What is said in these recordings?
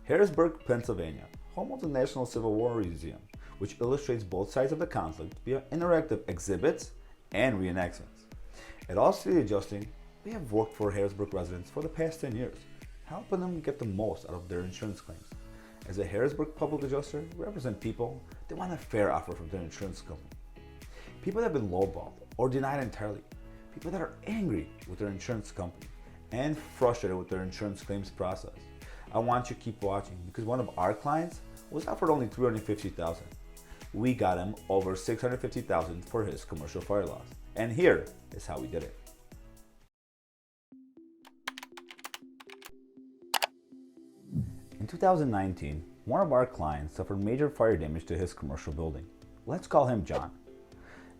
Harrisburg, Pennsylvania, home of the National Civil War Museum, which illustrates both sides of the conflict via interactive exhibits and reenactments. At All City Adjusting, we have worked for Harrisburg residents for the past 10 years, helping them get the most out of their insurance claims. As a Harrisburg Public Adjuster, we represent people that want a fair offer from their insurance company. People that have been lowballed or denied entirely. People that are angry with their insurance company and frustrated with their insurance claims process. I want you to keep watching because one of our clients was offered only $350,000. We got him over $650,000 for his commercial fire loss. And here is how we did it. In 2019, one of our clients suffered major fire damage to his commercial building. Let's call him John.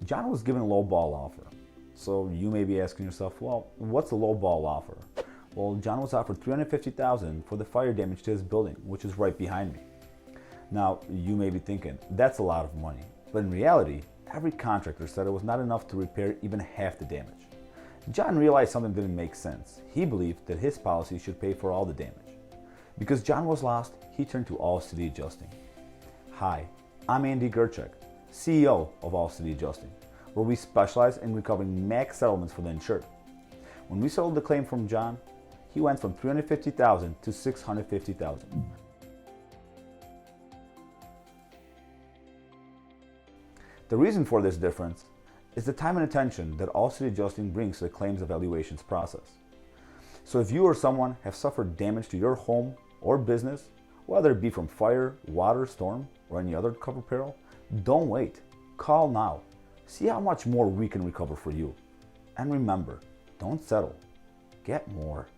John was given a low ball offer. So you may be asking yourself, well, what's a low ball offer? Well, John was offered $350,000 for the fire damage to his building, which is right behind me. Now, you may be thinking, that's a lot of money. But in reality, every contractor said it was not enough to repair even half the damage. John realized something didn't make sense. He believed that his policy should pay for all the damage. Because John was lost, he turned to All City Adjusting. Hi, I'm Andy Gerchek, CEO of All City Adjusting, where we specialize in recovering max settlements for the insured. When we settled the claim from John, he went from $350,000 to $650,000. The reason for this difference is the time and attention that All City Adjusting brings to the claims evaluations process. So if you or someone have suffered damage to your home or business, whether it be from fire, water, storm, or any other covered peril, don't wait. Call now. See how much more we can recover for you. And remember, don't settle. Get more.